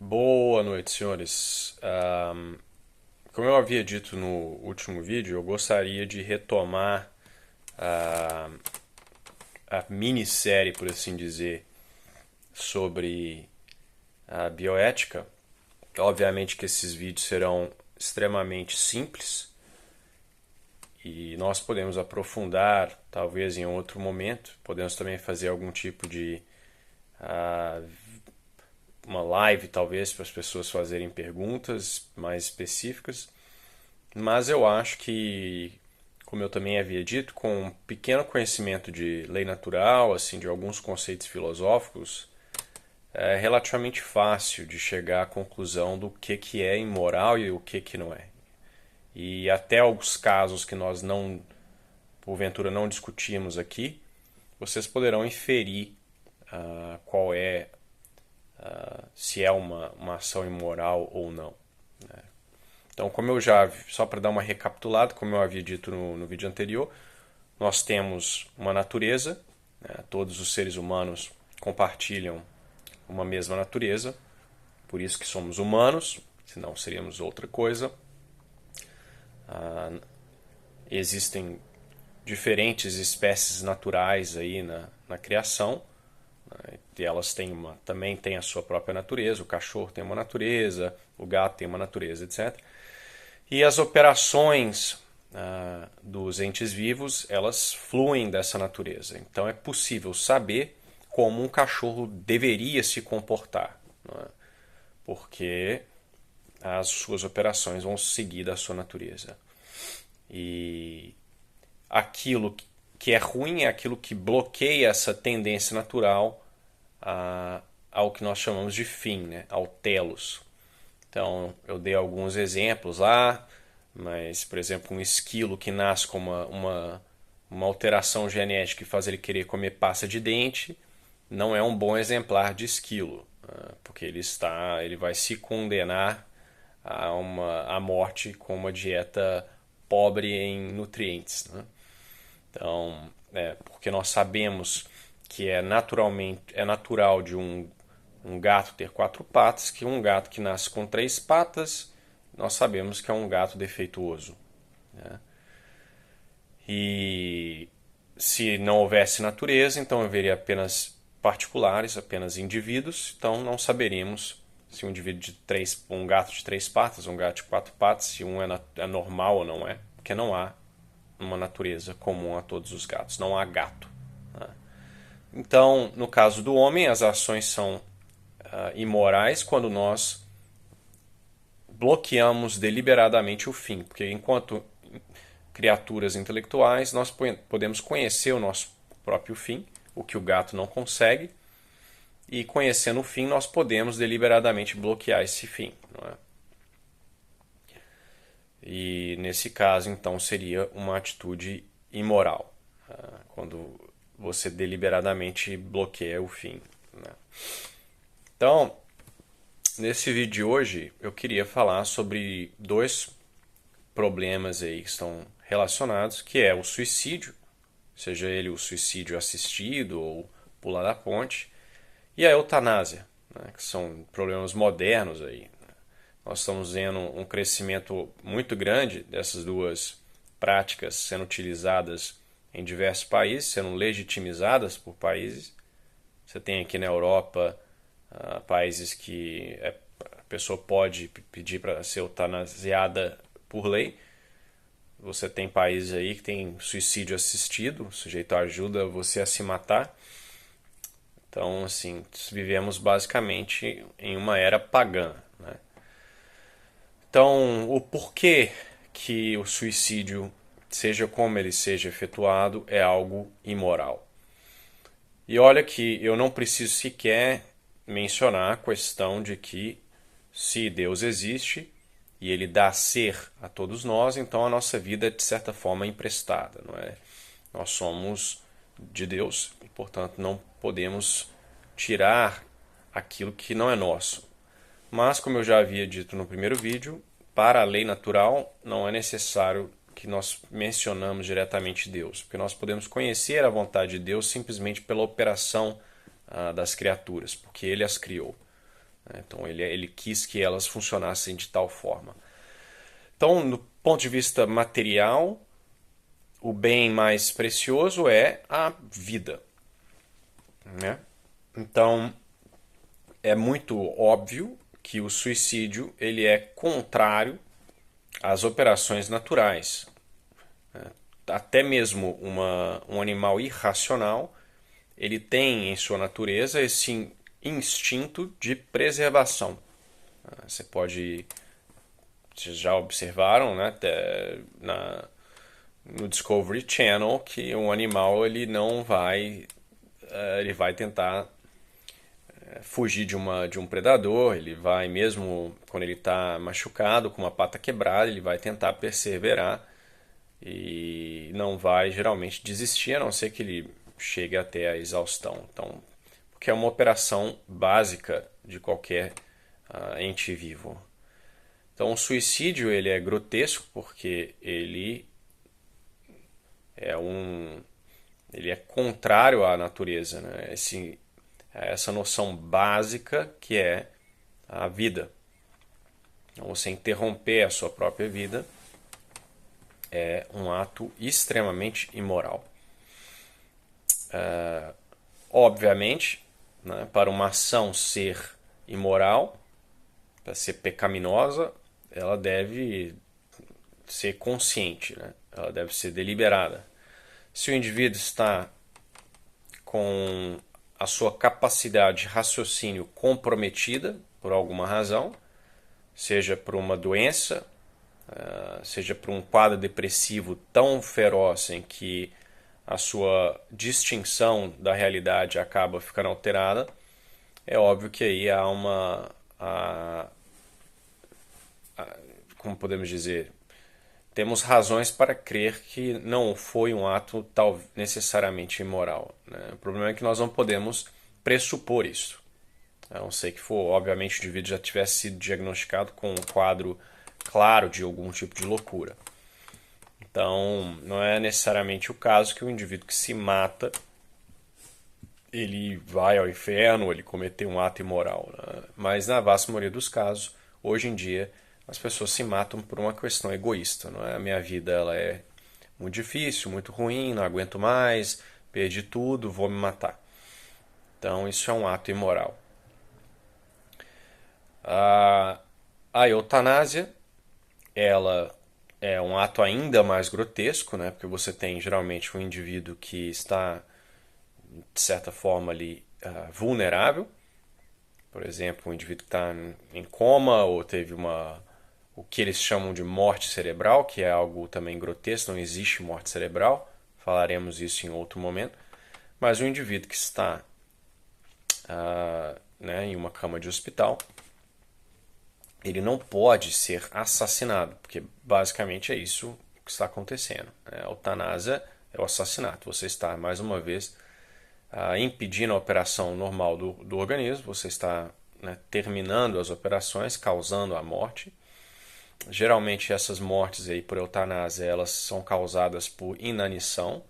Boa noite, senhores. Como eu havia dito no último vídeo, eu gostaria de retomar a minissérie, por assim dizer, sobre a bioética. Obviamente que esses vídeos serão extremamente simples e nós podemos aprofundar, talvez em outro momento. Podemos também fazer algum tipo de uma live, talvez, para as pessoas fazerem perguntas mais específicas. Mas eu acho que, como eu também havia dito, com um pequeno conhecimento de lei natural, assim, de alguns conceitos filosóficos, é relativamente fácil de chegar à conclusão do que é imoral e o que não é. E até alguns casos que nós não, porventura, não discutimos aqui, vocês poderão inferir qual é, se é uma ação imoral ou não. Então, como eu já, só para dar uma recapitulada, como eu havia dito no vídeo anterior, nós temos uma natureza, né? Todos os seres humanos compartilham uma mesma natureza, por isso que somos humanos, senão seríamos outra coisa. Existem diferentes espécies naturais aí na criação, né? E elas também têm a sua própria natureza, o cachorro tem uma natureza, o gato tem uma natureza, etc. E as operações dos entes vivos, elas fluem dessa natureza. Então é possível saber como um cachorro deveria se comportar, não é? Porque as suas operações vão seguir da sua natureza. E aquilo que é ruim é aquilo que bloqueia essa tendência natural ao que nós chamamos de fim, né? Ao telos. Então, eu dei alguns exemplos lá, mas, por exemplo, um esquilo que nasce com uma alteração genética que faz ele querer comer pasta de dente, não é um bom exemplar de esquilo, porque ele vai se condenar à morte com uma dieta pobre em nutrientes, né? Então, porque nós sabemos que é natural de um gato ter quatro patas, que um gato que nasce com três patas, nós sabemos que é um gato defeituoso, né? E se não houvesse natureza, então haveria apenas particulares, apenas indivíduos, então não saberíamos se um gato de três patas, um gato de quatro patas, se um é normal ou não é, porque não há uma natureza comum a todos os gatos, não há gato, né? Então, no caso do homem, as ações são imorais quando nós bloqueamos deliberadamente o fim, porque enquanto criaturas intelectuais nós podemos conhecer o nosso próprio fim, o que o gato não consegue, e conhecendo o fim nós podemos deliberadamente bloquear esse fim, não é? E nesse caso então seria uma atitude imoral, quando você deliberadamente bloqueia o fim, né? Então, nesse vídeo de hoje, eu queria falar sobre dois problemas aí que estão relacionados, que é o suicídio, seja ele o suicídio assistido ou pular da ponte, e a eutanásia, né, que são problemas modernos aí. Nós estamos vendo um crescimento muito grande dessas duas práticas sendo utilizadas em diversos países, sendo legitimizadas por países. Você tem aqui na Europa países que a pessoa pode pedir para ser eutanasiada por lei. Você tem países aí que tem suicídio assistido, o sujeito ajuda você a se matar. Então, assim, vivemos basicamente em uma era pagã, né? Então, o porquê que o suicídio, seja como ele seja efetuado, é algo imoral. E olha que eu não preciso sequer mencionar a questão de que se Deus existe e ele dá ser a todos nós, então a nossa vida é de certa forma emprestada, não é? Nós somos de Deus e, portanto, não podemos tirar aquilo que não é nosso. Mas, como eu já havia dito no primeiro vídeo, para a lei natural não é necessário que nós mencionamos diretamente Deus, porque nós podemos conhecer a vontade de Deus simplesmente pela operação das criaturas, porque Ele as criou. né? Então ele quis que elas funcionassem de tal forma. Então, do ponto de vista material, o bem mais precioso é a vida, né? Então, é muito óbvio que o suicídio ele é contrário às operações naturais. Até mesmo um animal irracional, ele tem em sua natureza esse instinto de preservação. Vocês já observaram, né, no Discovery Channel, que um animal ele não vai, ele vai tentar fugir de um predador, ele vai mesmo quando ele está machucado, com uma pata quebrada, ele vai tentar perseverar e não vai geralmente desistir, a não ser que ele chegue até a exaustão. Então, porque é uma operação básica de qualquer ente vivo. Então, o suicídio ele é grotesco porque é ele é contrário à natureza, né? Essa noção básica que é a vida. Então, você interromper a sua própria vida é um ato extremamente imoral. Obviamente, né, para uma ação ser imoral, para ser pecaminosa, ela deve ser consciente, né? Ela deve ser deliberada. Se o indivíduo está com a sua capacidade de raciocínio comprometida por alguma razão, seja por uma doença, seja por um quadro depressivo tão feroz em que a sua distinção da realidade acaba ficando alterada, é óbvio que aí há como podemos dizer, temos razões para crer que não foi um ato necessariamente imoral, né? O problema é que nós não podemos pressupor isso. A não ser que obviamente, o indivíduo já tivesse sido diagnosticado com um quadro claro de algum tipo de loucura. Então, não é necessariamente o caso que o indivíduo que se mata, ele vai ao inferno, ele cometeu um ato imoral, né? Mas na vasta maioria dos casos, hoje em dia, as pessoas se matam por uma questão egoísta, não é? A minha vida ela é muito difícil, muito ruim, não aguento mais, perdi tudo, vou me matar. Então, isso é um ato imoral. A eutanásia, ela é um ato ainda mais grotesco, né? Porque você tem geralmente um indivíduo que está, de certa forma, ali vulnerável. Por exemplo, um indivíduo que está em coma ou teve o que eles chamam de morte cerebral, que é algo também grotesco, não existe morte cerebral, falaremos isso em outro momento. Mas o indivíduo que está né, em uma cama de hospital, ele não pode ser assassinado, porque basicamente é isso que está acontecendo. A eutanásia é o assassinato. Você está, mais uma vez, impedindo a operação normal do organismo, você está, né, terminando as operações, causando a morte. Geralmente essas mortes aí por eutanásia elas são causadas por inanição.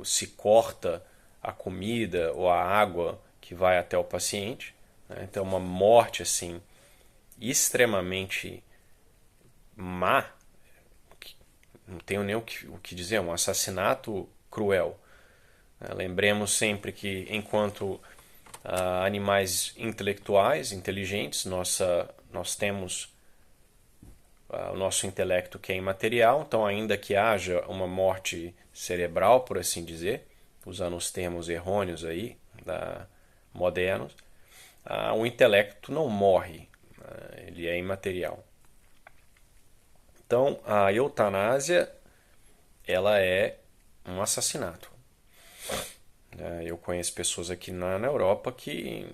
Se corta a comida ou a água que vai até o paciente, né? Então uma morte assim extremamente má, não tenho nem o que dizer, um assassinato cruel. Lembremos sempre que enquanto animais intelectuais, inteligentes, nós temos o nosso intelecto que é imaterial, então ainda que haja uma morte cerebral, por assim dizer, usando os termos errôneos aí, modernos, o intelecto não morre, ele é imaterial. Então a eutanásia ela é um assassinato. Eu conheço pessoas aqui na Europa que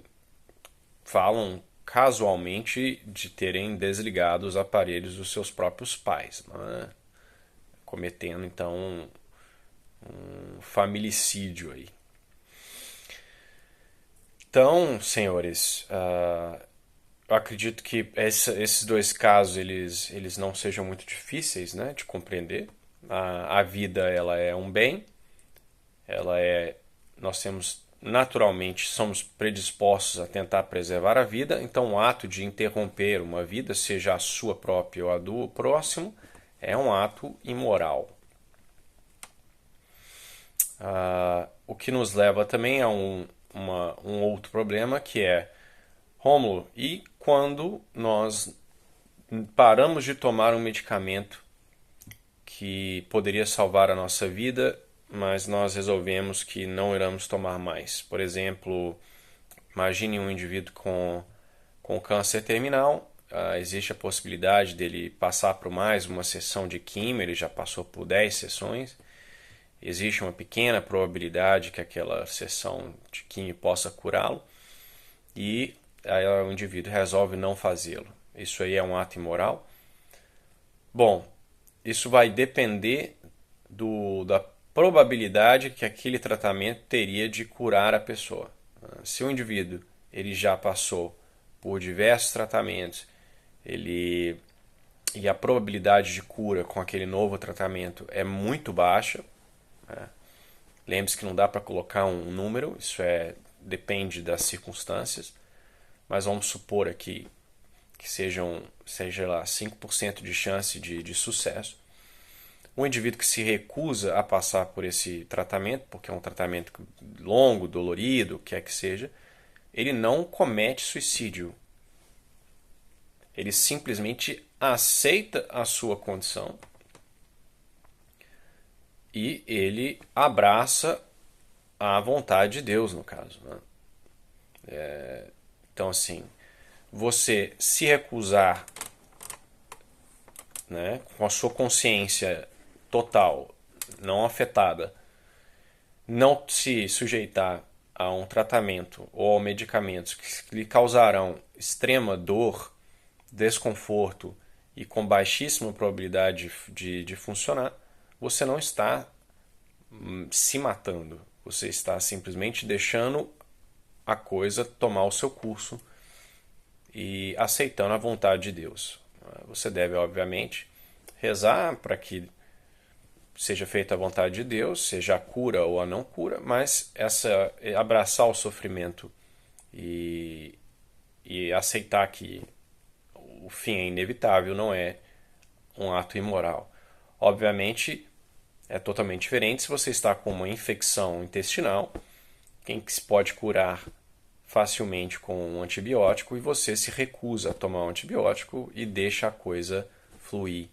falam casualmente de terem desligado os aparelhos dos seus próprios pais, né? Cometendo então um familicídio aí. Então, senhores, eu acredito que esses dois casos eles não sejam muito difíceis, né, de compreender. A vida ela é um bem, nós temos naturalmente somos predispostos a tentar preservar a vida, então o ato de interromper uma vida, seja a sua própria ou a do próximo, é um ato imoral. O que nos leva também a um outro problema, que é, Rômulo, e quando nós paramos de tomar um medicamento que poderia salvar a nossa vida, mas nós resolvemos que não iremos tomar mais? Por exemplo, imagine um indivíduo com câncer terminal, existe a possibilidade dele passar por mais uma sessão de quimio, ele já passou por 10 sessões, existe uma pequena probabilidade que aquela sessão de quimio possa curá-lo, e aí o indivíduo resolve não fazê-lo. Isso aí é um ato imoral? Bom, isso vai depender da probabilidade que aquele tratamento teria de curar a pessoa. Se o indivíduo ele já passou por diversos tratamentos, e a probabilidade de cura com aquele novo tratamento é muito baixa, né? Lembre-se que não dá para colocar um número, isso depende das circunstâncias, mas vamos supor aqui que seja lá 5% de chance de sucesso. O indivíduo que se recusa a passar por esse tratamento, porque é um tratamento longo, dolorido, o que é que seja, ele não comete suicídio. Ele simplesmente aceita a sua condição e ele abraça a vontade de Deus, no caso, né? Então, assim, você se recusar, né, com a sua consciência total, não afetada, não se sujeitar a um tratamento ou a medicamentos que lhe causarão extrema dor, desconforto e com baixíssima probabilidade de funcionar, você não está se matando, você está simplesmente deixando a coisa tomar o seu curso e aceitando a vontade de Deus. Você deve, obviamente, rezar para que seja feita a vontade de Deus, seja a cura ou a não cura, mas abraçar o sofrimento e aceitar que o fim é inevitável não é um ato imoral. Obviamente, é totalmente diferente se você está com uma infecção intestinal, que se pode curar facilmente com um antibiótico, e você se recusa a tomar um antibiótico e deixa a coisa fluir.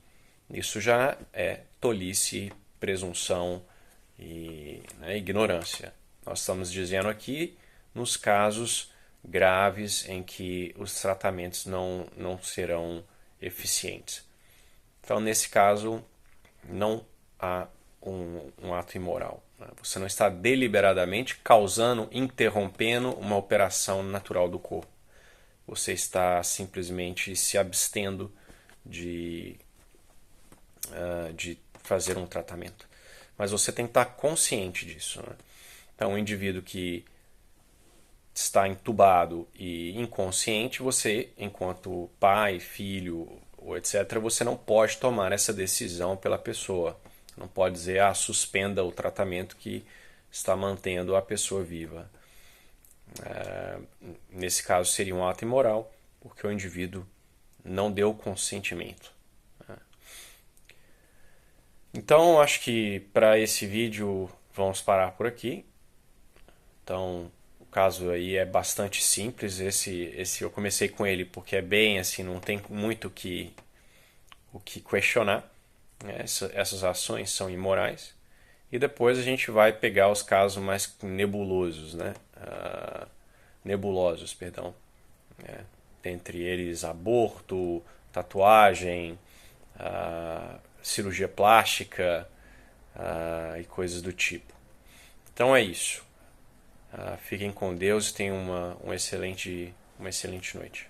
Isso já é tolice, presunção e ignorância. Nós estamos dizendo aqui nos casos graves em que os tratamentos não serão eficientes. Então, nesse caso, não há um ato imoral. Você não está deliberadamente causando, interrompendo uma operação natural do corpo. Você está simplesmente se abstendo de fazer um tratamento. Mas você tem que estar consciente disso, né? Então, um indivíduo que está entubado e inconsciente, você, enquanto pai, filho, ou etc., você não pode tomar essa decisão pela pessoa. Não pode dizer, suspenda o tratamento que está mantendo a pessoa viva. Nesse caso seria um ato imoral, porque o indivíduo não deu consentimento. Então, acho que para esse vídeo vamos parar por aqui. Então, o caso aí é bastante simples. Esse eu comecei com ele porque é bem assim, não tem muito o que questionar. Essas ações são imorais. E depois a gente vai pegar os casos mais nebulosos, né? Nebulosos, perdão. Entre eles aborto, tatuagem, cirurgia plástica e coisas do tipo. Então é isso. Fiquem com Deus e tenham uma excelente noite.